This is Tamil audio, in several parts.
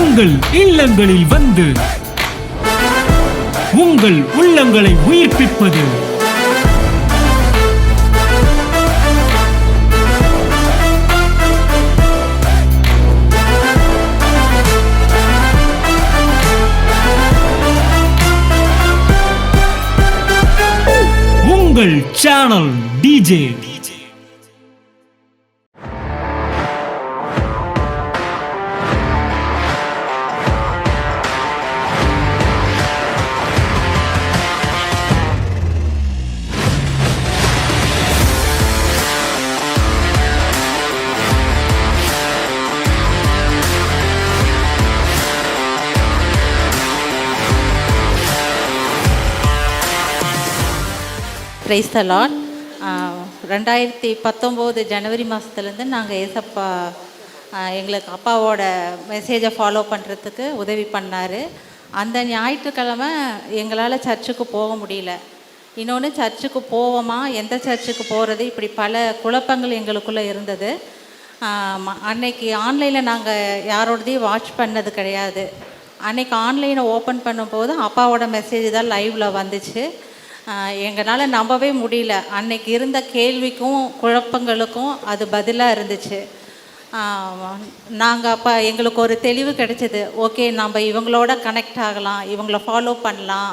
உங்கள் இல்லங்களில் வந்து உங்கள் உள்ளங்களை உயிர்ப்பிப்பது உங்கள் channel DJ. Praise the Lord. 2019 ஜனவரி மாதத்துலேருந்து நாங்கள் ஏசப்பா எங்களுக்கு அப்பாவோட மெசேஜை ஃபாலோ பண்ணுறதுக்கு உதவி பண்ணார். அந்த ஞாயிற்றுக்கிழமை எங்களால் சர்ச்சுக்கு போக முடியல. இன்னொன்று, சர்ச்சுக்கு போவோமா, எந்த சர்ச்சுக்கு போகிறது, இப்படி பல குழப்பங்கள் எங்களுக்குள்ளே இருந்தது. அன்னைக்கு ஆன்லைனில் நாங்கள் யாரோடதையும் வாட்ச் பண்ணது கிடையாது. அன்னைக்கு ஆன்லைனை ஓப்பன் பண்ணும்போது அப்பாவோட மெசேஜ் தான் லைவில் வந்துச்சு. எங்களால் நம்பவே முடியல. அன்னைக்கு இருந்த கேள்விக்கும் குழப்பங்களுக்கும் அது பதிலாக இருந்துச்சு. நாங்கள் அப்போ எங்களுக்கு ஒரு தெளிவு கிடைச்சிது. ஓகே, நம்ம இவங்களோட கனெக்ட் ஆகலாம், இவங்கள ஃபாலோ பண்ணலாம்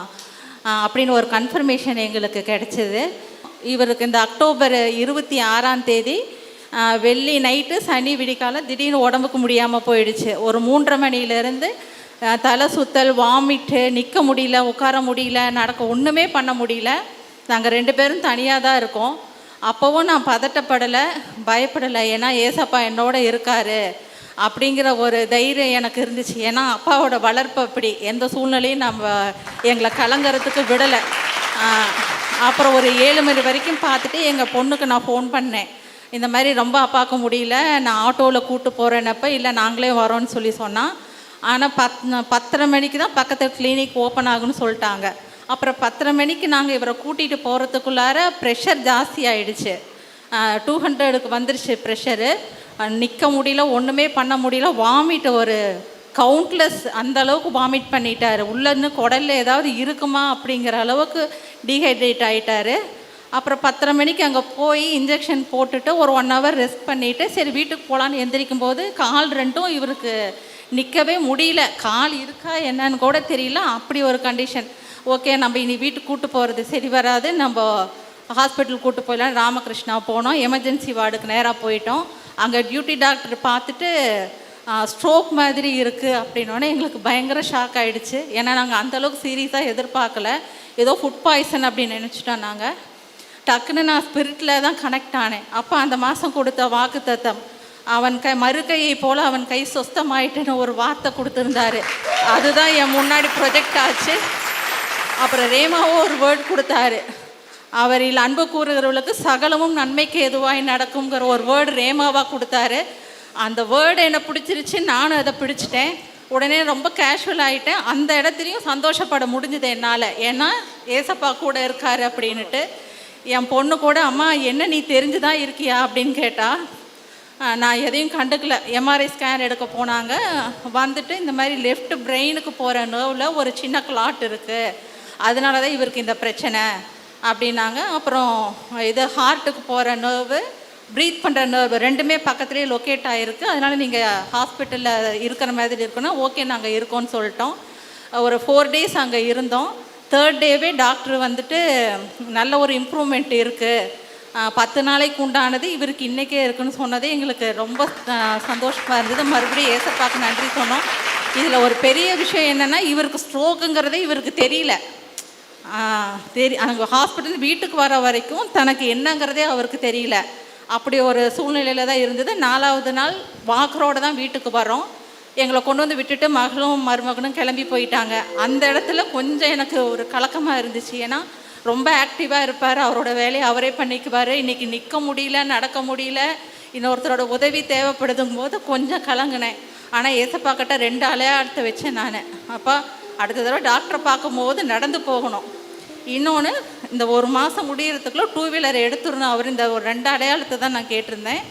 அப்படின்னு ஒரு கன்ஃபர்மேஷன் எங்களுக்கு கிடைச்சிது. இவருக்கு இந்த அக்டோபர் 26 வெள்ளி நைட்டு சனி விடிக்காலம் திடீர்னு உடம்புக்கு முடியாமல் போயிடுச்சு. ஒரு 3:30 மணிலேருந்து தலை சுத்தல், வாமிட்டு, நிற்க முடியல, உட்கார முடியல, நடக்க ஒன்றுமே பண்ண முடியல. நாங்கள் 2 பேரும் தனியாக தான் இருக்கோம். அப்போவும் நான் பதட்டப்படலை, பயப்படலை. ஏன்னா ஏசப்பா என்னோட இருக்கார் அப்படிங்கிற ஒரு தைரியம் எனக்கு இருந்துச்சு. ஏன்னா அப்பாவோட வளர்ப்பு அப்படி, எந்த சூழ்நிலையும் நம்ம எங்களை கலங்கிறதுக்கு விடலை. அப்புறம் ஒரு 7 மணி வரைக்கும் பார்த்துட்டு எங்கள் பொண்ணுக்கு நான் ஃபோன் பண்ணேன். இந்த மாதிரி ரொம்ப அப்பாவுக்கு முடியல, நான் ஆட்டோவில் கூப்பிட்டு போகிறேன்னப்போ இல்லை நாங்களே வரோன்னு சொல்லி சொன்னால். ஆனால் 10:30 மணிக்கு தான் பக்கத்தில் கிளினிக் ஓப்பன் ஆகுன்னு சொல்லிட்டாங்க. அப்புறம் 10:30 மணிக்கு நாங்கள் இவரை கூட்டிகிட்டு போகிறதுக்குள்ளார ப்ரெஷர் ஜாஸ்தி ஆகிடுச்சு. 200க்கு வந்துருச்சு ப்ரெஷரு. நிற்க முடியல, ஒன்றுமே பண்ண முடியல. வாமிட் ஒரு கவுண்ட்லெஸ், அந்தளவுக்கு வாமிட் பண்ணிட்டார். உள்ளன்னு குடலில் ஏதாவது இருக்குமா அப்படிங்கிற அளவுக்கு டீஹைட்ரேட் ஆகிட்டார். அப்புறம் 10:30 மணிக்கு அங்கே போய் இன்ஜெக்ஷன் போட்டுட்டு ஒரு 1 ஹவர் ரெஸ்ட் பண்ணிவிட்டு சரி வீட்டுக்கு போகலான்னு எந்திரிக்கும் போது கால் 2ம் இவருக்கு நிற்கவே முடியல. கால் இருக்கா என்னன்னு கூட தெரியல, அப்படி ஒரு கண்டிஷன். ஓகே, நம்ம இனி வீட்டுக்கு கூட்டு போகிறது சரி வராது, நம்ம ஹாஸ்பிட்டல் கூட்டு போயிடலாம். ராமகிருஷ்ணா போனோம். எமர்ஜென்சி வார்டுக்கு நேராக போயிட்டோம். அங்கே டியூட்டி டாக்டர் பார்த்துட்டு ஸ்ட்ரோக் மாதிரி இருக்குது அப்படின்னோடனே எங்களுக்கு பயங்கர ஷாக் ஆகிடுச்சு. ஏன்னா நாங்கள் அந்தளவுக்கு சீரியஸாக எதிர்பார்க்கல. ஏதோ ஃபுட் பாய்சன் அப்படின்னு நினச்சிட்டோம். நாங்கள் டக்குன்னு நான் ஸ்பிரிட்டில் தான் கனெக்ட் ஆனேன். அப்போ அந்த மாதம் கொடுத்த வாக்கு தத்தம், அவன் மறுக்கையை போல் அவன் கை சொஸ்தமாயிட்டுன்னு ஒரு வார்த்தை கொடுத்துருந்தாரு. அதுதான் என் முன்னாடி ப்ரொஜெக்ட் ஆச்சு. அப்புறம் ரேமாவும் ஒரு வேர்ட் கொடுத்தாரு. அவரில் அன்பு கூறுகிறவர்களுக்கு சகலமும் நன்மைக்கு எதுவாய் நடக்குங்கிற ஒரு வேர்டு ரேமாவாக கொடுத்தாரு. அந்த வேர்டு என்னை பிடிச்சிருச்சு, நானும் அதை பிடிச்சிட்டேன். உடனே ரொம்ப கேஷுவல் ஆகிட்டேன். அந்த இடத்துலையும் சந்தோஷப்பட முடிஞ்சுது என்னால். ஏன்னா ஏசப்பா கூட இருக்கார் அப்படின்ட்டு. என் பொண்ணு கூட அம்மா என்ன நீ தெரிஞ்சுதான் இருக்கியா அப்படின்னு கேட்டால் நான் எதையும் கண்டுக்கல. எம்ஆர்ஐ ஸ்கேன் எடுக்க போனாங்க. வந்துட்டு இந்த மாதிரி லெஃப்ட் பிரெயினுக்கு போகிற நர்வில் ஒரு சின்ன கிளாட் இருக்குது, அதனால தான் இவருக்கு இந்த பிரச்சனை அப்படின்னாங்க. அப்புறம் இது ஹார்ட்டுக்கு போகிற நர்வு, ப்ரீத் பண்ணுற நர்வு 2மே பக்கத்துலேயே லொக்கேட் ஆகிருக்கு, அதனால் நீங்கள் ஹாஸ்பிட்டலில் இருக்கிற மாதிரி இருக்கணும். ஓகே, நாங்கள் இருக்கோன்னு சொல்லிட்டோம். ஒரு 4 days அங்கே இருந்தோம். 3rd டேவே டாக்டர் வந்துட்டு நல்ல ஒரு இம்ப்ரூவ்மெண்ட் இருக்குது, 10 நாளைக்கு உண்டானது இவருக்கு இன்றைக்கே இருக்குன்னு சொன்னதே எங்களுக்கு ரொம்ப சந்தோஷமாக இருந்தது. மறுபடியும் ஏசப்பாக்கு நன்றி சொன்னோம். இதில் ஒரு பெரிய விஷயம் என்னென்னா, இவருக்கு ஸ்ட்ரோக்குங்கிறதே இவருக்கு தெரியல. அங்கே ஹாஸ்பிட்டல் வீட்டுக்கு வர வரைக்கும் தனக்கு என்னங்கிறதே அவருக்கு தெரியல. அப்படி ஒரு சூழ்நிலையில் தான் இருந்தது. 4வது நாள் வாக்கரோடு தான் வீட்டுக்கு வரோம். எங்களை கொண்டு வந்து விட்டுட்டு மகளும் மருமகனும் கிளம்பி போயிட்டாங்க. அந்த இடத்துல கொஞ்சம் எனக்கு ஒரு கலக்கமாக இருந்துச்சு. ஏன்னா ரொம்ப ஆக்டிவாக இருப்பார், அவரோட வேலையை அவரே பண்ணிக்குவார். இன்றைக்கி நிற்க முடியல, நடக்க முடியல, இன்னொருத்தரோட உதவி தேவைப்படுதுங்கும் போது கொஞ்சம் கலங்கினேன். ஆனால் ஏசப்பாக்கிட்ட 2 அலையாளத்தை வச்சேன் நான். அப்போ அடுத்த தடவை டாக்டரை பார்க்கும்போது நடந்து போகணும். இன்னொன்று, இந்த 1 மாதம் முடிகிறதுக்குள்ளே 2 வீலர் எடுத்துடணும். அவர் இந்த ஒரு 2 அடையாளத்தை தான் நான் கேட்டிருந்தேன்.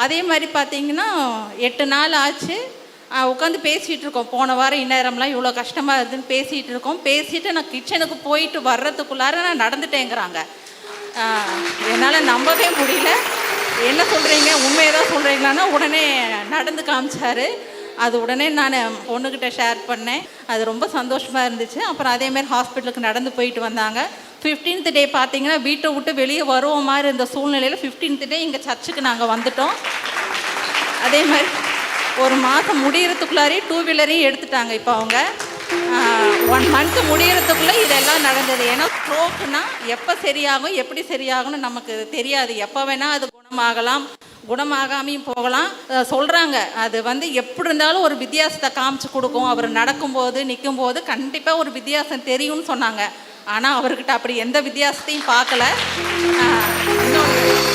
அதே மாதிரி பார்த்திங்கன்னா 8 நாள் ஆச்சு. உட்காந்து பேசிகிட்டு இருக்கோம். போன வாரம் இந்நேரம்லாம் இவ்வளோ கஷ்டமாக இருக்குதுன்னு பேசிகிட்டு இருக்கோம். பேசிட்டு நான் கிச்சனுக்கு போயிட்டு வர்றதுக்குள்ளார நான் நடந்துட்டேங்கிறாங்க. என்னால் நம்பவே முடியல. என்ன சொல்கிறீங்க, உண்மையை தான் சொல்கிறீங்களான்னா உடனே நடந்து காமிச்சார். அது உடனே நான் பொண்ணுக்கிட்ட ஷேர் பண்ணேன். அது ரொம்ப சந்தோஷமாக இருந்துச்சு. அப்புறம் அதேமாதிரி ஹாஸ்பிட்டலுக்கு நடந்து போயிட்டு வந்தாங்க. 15th டே பார்த்தீங்கன்னா வீட்டை விட்டு வெளியே வருவோம் மாதிரி இருந்த சூழ்நிலையில் 15th டே இங்கே சர்ச்சுக்கு நாங்கள் வந்துட்டோம். அதே மாதிரி ஒரு மாதம் முடிகிறதுக்குள்ளாரே 2 வீலரையும் எடுத்துட்டாங்க. இப்போ அவங்க 1 மந்த் முடிகிறதுக்குள்ளே இதெல்லாம் நடந்தது. ஏன்னா ஸ்ட்ரோக்குனா எப்போ சரியாகும் எப்படி சரியாகும்னு நமக்கு தெரியாது. எப்போ வேணால் அது குணமாகாமையும் போகலாம். சொல்கிறாங்க அது எப்படி இருந்தாலும் ஒரு வித்தியாசத்தை காமிச்சு கொடுக்கும். அவர் நடக்கும்போது நிற்கும்போது கண்டிப்பாக ஒரு வித்தியாசம் தெரியும்னு சொன்னாங்க. ஆனால் அவர்கிட்ட அப்படி எந்த வித்தியாசத்தையும் பார்க்கல.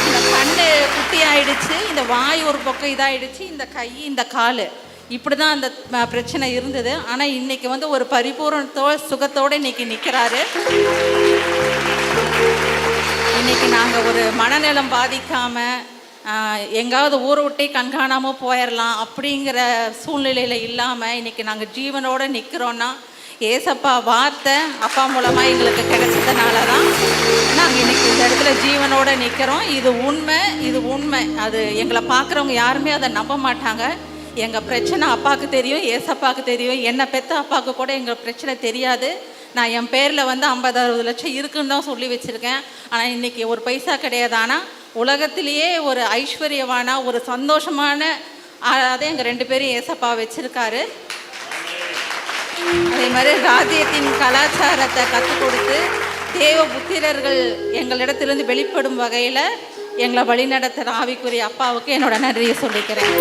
இந்த கண்ணு குட்டி ஆயிடுச்சு, இந்த வாய் ஒரு பக்கம் இதாகிடுச்சு, இந்த கை இந்த கால் இப்படி தான் அந்த பிரச்சனை இருந்தது. ஆனால் இன்றைக்கி ஒரு சுகத்தோடு இன்றைக்கி நிற்கிறாரு. இன்றைக்கி நாங்கள் ஒரு மனநலம் பாதிக்காமல் எங்காவது ஊரை விட்டே கண்காணாமல் போயிடலாம் அப்படிங்கிற சூழ்நிலையில் இல்லாமல் இன்றைக்கி நாங்கள் ஜீவனோடு நிற்கிறோன்னா ஏசப்பா வார்த்தை அப்பா மூலமாக எங்களுக்கு கிடைச்சதுனால தான் நாங்கள் இன்றைக்கி இந்த இடத்துல ஜீவனோடு நிற்கிறோம். இது உண்மை. அது எங்களை பார்க்குறவங்க யாருமே அதை நம்ப மாட்டாங்க. எங்கள் பிரச்சனை அப்பாவுக்கு தெரியும், ஏசப்பாவுக்கு தெரியும். என்னை பெற்ற அப்பாவுக்கு கூட எங்கள் பிரச்சனை தெரியாது. நான் என் பேரில் 50-60 லட்சம் இருக்குன்னு தான் சொல்லி வச்சுருக்கேன். ஆனால் இன்றைக்கி ஒரு பைசா கிடையாது. ஆனால் உலகத்திலேயே ஒரு ஐஸ்வர்யவான ஒரு சந்தோஷமான அதை எங்கள் 2 பேரும் ஏசப்பா வச்சுருக்காரு. அதே மாதிரி ராஜ்யத்தின் கலாச்சாரத்தை கற்றுக் கொடுத்து தேவ புத்திரர்கள் எங்களிடத்திலிருந்து வெளிப்படும் வகையில் எங்களை வழிநடத்துகிற ஆவிக்குரிய அப்பாவுக்கு என்னோட நன்றியை சொல்லிக்கிறேன்.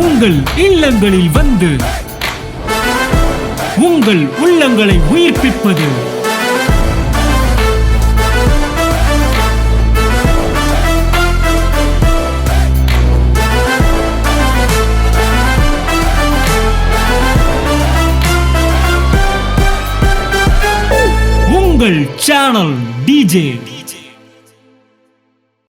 உங்கள் இல்லங்களில் வந்து உங்கள் உள்ளங்களை உயிர்ப்பிப்பது உங்கள் சேனல் டிஜே.